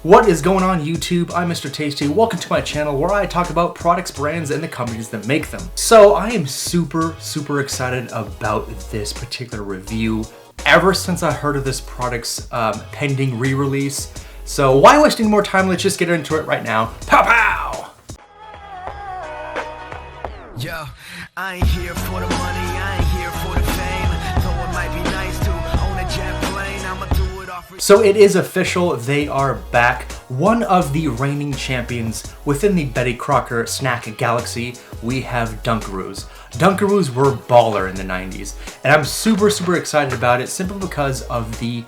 What is going on YouTube? I'm Mr. Tasty. Welcome to my channel where I talk about products, brands, and the companies that make them. So I am super excited about this particular review ever since I heard of this product's pending re-release. So why wasting more time? Let's just get into it right now. Pow pow! Yo, I ain't here for the money, I ain't here for the fame. Though it might be nice to own a jet plane, I'ma do it off. So it is official, they are back. One of the reigning champions within the Betty Crocker snack galaxy, we have Dunkaroos. Dunkaroos were baller in the 90s, and I'm super excited about it simply because of the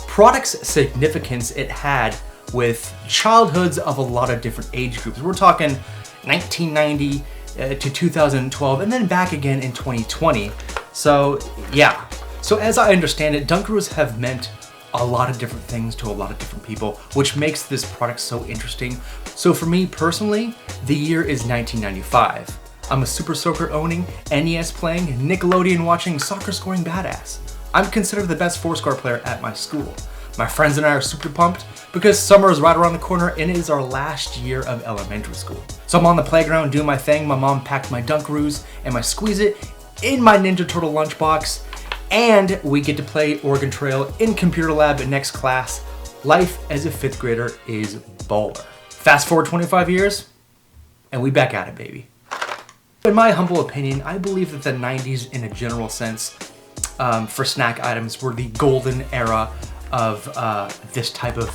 product's significance it had with childhoods of a lot of different age groups. We're talking 1990 to 2012, and then back again in 2020. So yeah. So as I understand it, Dunkaroos have meant a lot of different things to a lot of different people, which makes this product so interesting. So for me personally, the year is 1995. I'm a Super Soaker owning, NES playing, Nickelodeon watching, soccer scoring badass. I'm considered the best 4-score player at my school. My friends and I are super pumped because summer is right around the corner and it is our last year of elementary school. So I'm on the playground doing my thing. My mom packed my Dunkaroos and my Squeeze-It in my Ninja Turtle lunchbox, and we get to play Oregon Trail in computer lab in next class. Life as a 5th grader is baller. Fast forward 25 years and we back at it, baby. In my humble opinion, I believe that the 90s in a general sense for snack items were the golden era of this type of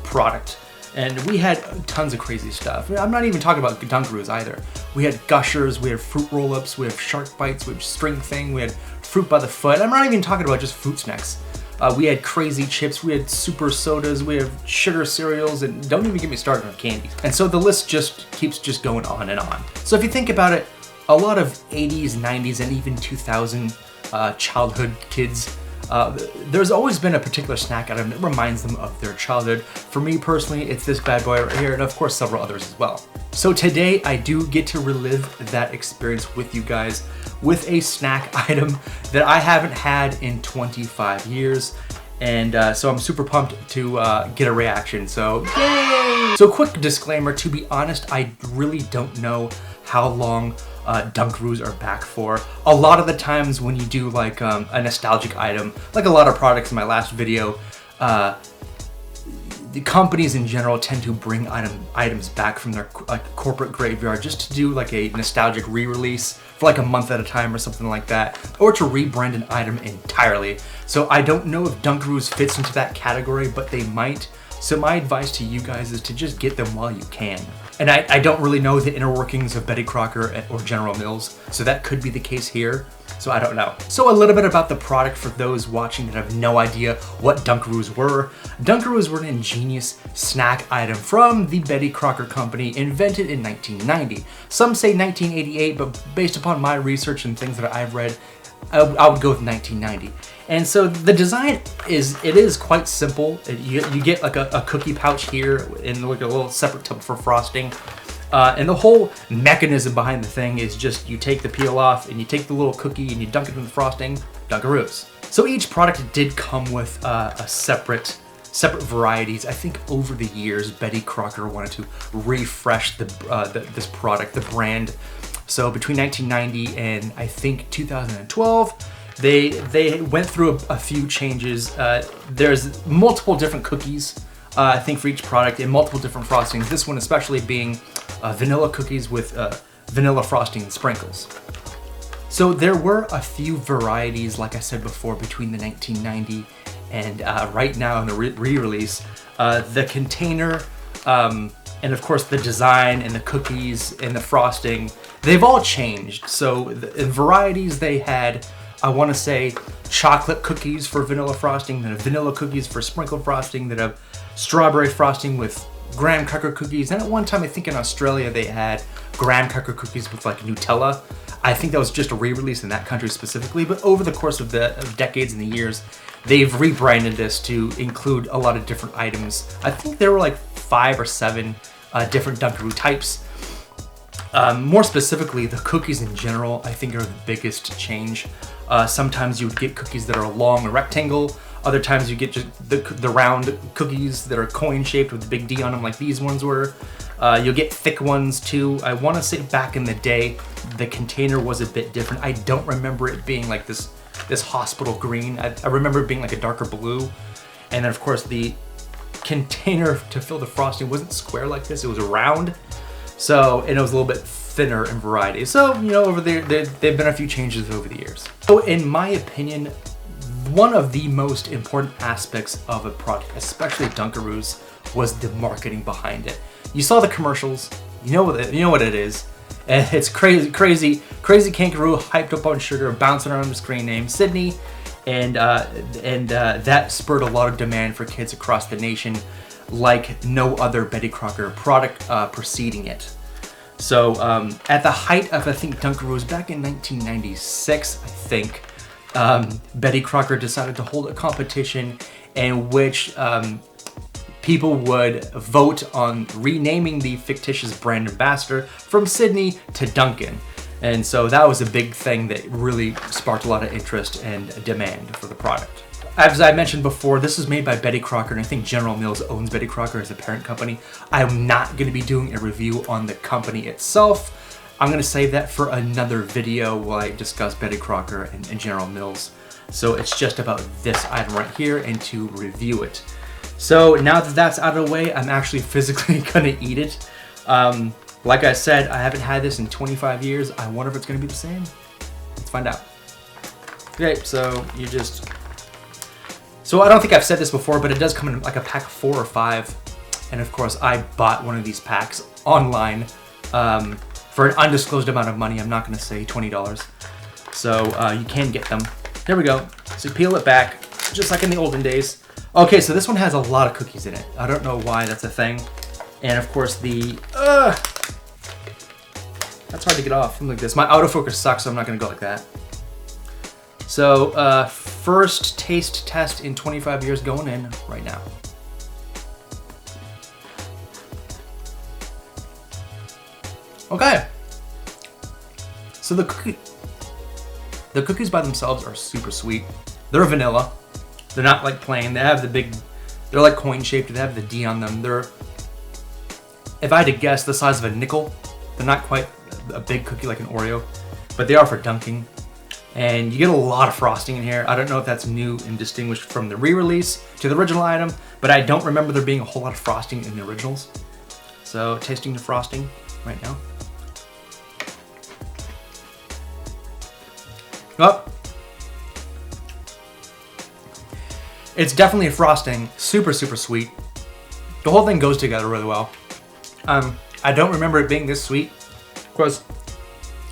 product. And we had tons of crazy stuff. I'm not even talking about Dunkaroos either. We had Gushers, we had Fruit Roll-Ups, we have Shark Bites, we had String Thing, we had Fruit by the Foot. I'm not even talking about just fruit snacks. We had crazy chips, we had super sodas, we have sugar cereals, and don't even get me started on candies. And so the list just keeps going on and on. So if you think about it, a lot of 80s, 90s, and even 2000 childhood kids, there's always been a particular snack item that reminds them of their childhood. For me personally, it's this bad boy right here, and of course several others as well. So today I do get to relive that experience with you guys with a snack item that I haven't had in 25 years. And so I'm super pumped to get a reaction, so yay! So quick disclaimer, to be honest, I really don't know how long Dunkaroos are back for. A lot of the times when you do like a nostalgic item, like a lot of products in my last video, the companies in general tend to bring items back from their corporate graveyard just to do like a nostalgic re-release for like a month at a time or something like that, or to rebrand an item entirely. So I don't know if Dunkaroos fits into that category, but they might. So my advice to you guys is to just get them while you can. And I don't really know the inner workings of Betty Crocker or General Mills, so that could be the case here, so I don't know. So a little bit about the product for those watching that have no idea what Dunkaroos were. Dunkaroos were an ingenious snack item from the Betty Crocker Company, invented in 1990. Some say 1988, but based upon my research and things that I've read, I would go with 1990. And so the design is quite simple. You get like a cookie pouch here and like a little separate tub for frosting. And the whole mechanism behind the thing is just you take the peel off and you take the little cookie and you dunk it in the frosting, Dunkaroos. So each product did come with a separate varieties. I think over the years, Betty Crocker wanted to refresh this product, the brand. So between 1990 and I think 2012, they went through a few changes. There's multiple different cookies, I think, for each product, and multiple different frostings. This one especially being vanilla cookies with vanilla frosting and sprinkles. So there were a few varieties, like I said before, between the 1990 and right now in the re-release. The container, and of course the design and the cookies and the frosting, they've all changed. So in varieties they had, I want to say, chocolate cookies for vanilla frosting, then vanilla cookies for sprinkled frosting, then a strawberry frosting with graham cracker cookies. And at one time I think in Australia they had graham cracker cookies with like Nutella. I think that was just a re-release in that country specifically, but over the course of the decades and the years, they've rebranded this to include a lot of different items. I think there were like 5 or 7 different Dunkaroo types. More specifically, the cookies in general, I think, are the biggest change. Sometimes you would get cookies that are a long rectangle. Other times you get just the round cookies that are coin shaped with the big D on them like these ones were. You'll get thick ones too. I want to say back in the day, the container was a bit different. I don't remember it being like this hospital green. I remember it being like a darker blue. And then of course the container to fill the frosting wasn't square like this, it was round. So, and it was a little bit thinner in variety. So, you know, over there've been a few changes over the years. So in my opinion, one of the most important aspects of a product, especially Dunkaroos, was the marketing behind it. You saw the commercials, you know what it is. And it's crazy kangaroo hyped up on sugar, bouncing around the screen name Sydney, and that spurred a lot of demand for kids across the nation, like no other Betty Crocker product preceding it. So at the height of, I think, Dunkaroos back in 1996, I think, Betty Crocker decided to hold a competition in which people would vote on renaming the fictitious brand ambassador from Sydney to Duncan. And so that was a big thing that really sparked a lot of interest and demand for the product. As I mentioned before, this is made by Betty Crocker, and I think General Mills owns Betty Crocker as a parent company. I'm not going to be doing a review on the company itself. I'm going to save that for another video while I discuss Betty Crocker and General Mills. So it's just about this item right here and to review it. So now that that's out of the way, I'm actually physically going to eat it. Like I said, I haven't had this in 25 years. I wonder if it's going to be the same. Let's find out. Okay, so you just... So I don't think I've said this before, but it does come in like a pack of 4 or 5. And of course, I bought one of these packs online for an undisclosed amount of money. I'm not going to say $20. So you can get them. There we go. So you peel it back, just like in the olden days. Okay, so this one has a lot of cookies in it. I don't know why that's a thing. And of course the... that's hard to get off. Like this. My autofocus sucks, so I'm not going to go like that. So, first taste test in 25 years going in right now. Okay. So the cookies by themselves are super sweet. They're vanilla. They're not like plain. They have the big, they're like coin shaped. They have the D on them. They're, if I had to guess, the size of a nickel. They're not quite a big cookie like an Oreo, but they are for dunking. And you get a lot of frosting in here. I don't know if that's new and distinguished from the re-release to the original item, but I don't remember there being a whole lot of frosting in the originals. So tasting the frosting right now. Oh. It's definitely a frosting, super sweet. The whole thing goes together really well. I don't remember it being this sweet. Of course,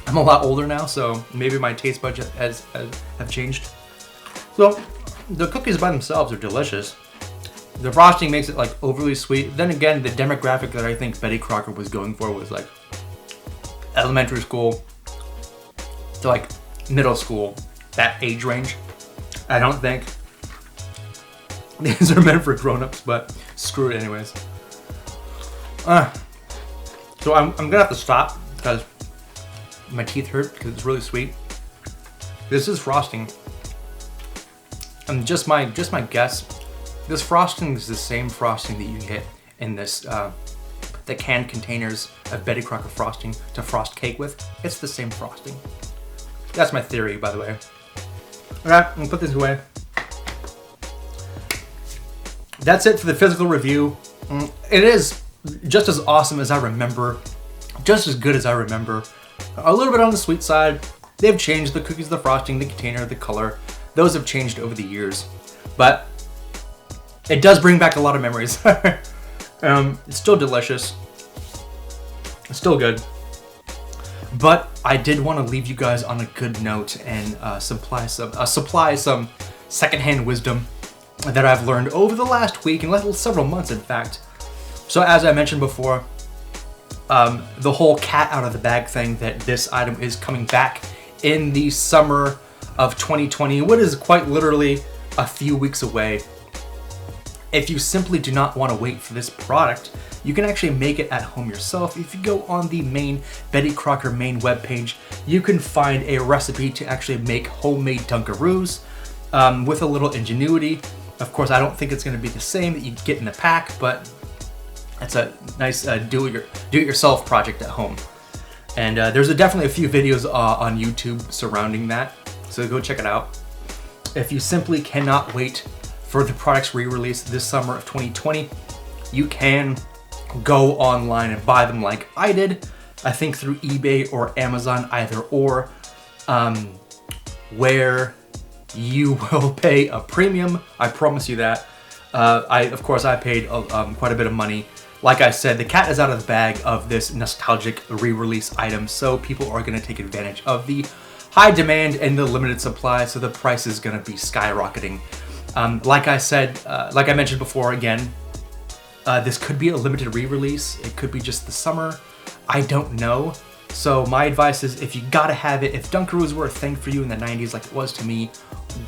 I'm a lot older now, so maybe my taste buds have changed. So the cookies by themselves are delicious. The frosting makes it like overly sweet. Then again, the demographic that I think Betty Crocker was going for was like elementary school to like middle school, that age range. I don't think these are meant for grown-ups, but screw it anyways. So I'm gonna have to stop because my teeth hurt because it's really sweet. This is frosting. And just my guess, this frosting is the same frosting that you get in this the canned containers of Betty Crocker frosting to frost cake with. It's the same frosting. That's my theory, by the way. Alright, I'm gonna put this away. That's it for the physical review. It is just as awesome as I remember, just as good as I remember. A little bit on the sweet side. They've changed the cookies, the frosting, the container, the color. Those have changed over the years, but it does bring back a lot of memories. It's still delicious. It's still good. But I did want to leave you guys on a good note and supply some secondhand wisdom that I've learned over the last week and several months, in fact. So as I mentioned before, the whole cat out of the bag thing, that this item is coming back in the summer of 2020, what is quite literally a few weeks away. If you simply do not want to wait for this product, you can actually make it at home yourself. If you go on the main Betty Crocker main webpage, you can find a recipe to actually make homemade Dunkaroos with a little ingenuity. Of course, I don't think it's going to be the same that you get in the pack, but it's a nice do-it-yourself project at home. And there's definitely a few videos on YouTube surrounding that, so go check it out. If you simply cannot wait for the product's re-release this summer of 2020, you can go online and buy them like I did. I think through eBay or Amazon, either or, where you will pay a premium. I promise you that. Of course, I paid quite a bit of money. Like I said, the cat is out of the bag of this nostalgic re-release item, so people are going to take advantage of the high demand and the limited supply, so the price is going to be skyrocketing. Like I said, like I mentioned before, again, this could be a limited re-release. It could be just the summer. I don't know. So my advice is, if you gotta have it, if Dunkaroos were a thing for you in the 90s like it was to me,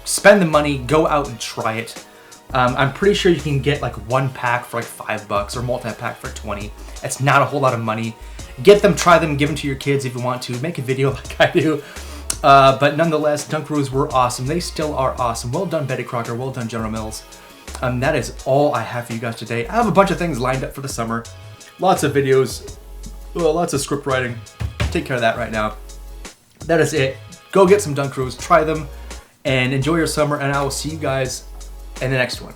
spend the money, go out and try it. I'm pretty sure you can get like one pack for like $5 or multi-pack for 20. It's not a whole lot of money. Get them, try them, give them to your kids if you want to. Make a video like I do. But nonetheless, Dunkaroos were awesome. They still are awesome. Well done, Betty Crocker. Well done, General Mills. That is all I have for you guys today. I have a bunch of things lined up for the summer. Lots of videos, lots of script writing. Take care of that right now. That is it. Go get some Dunkaroos, try them, and enjoy your summer, and I will see you guys in the next one.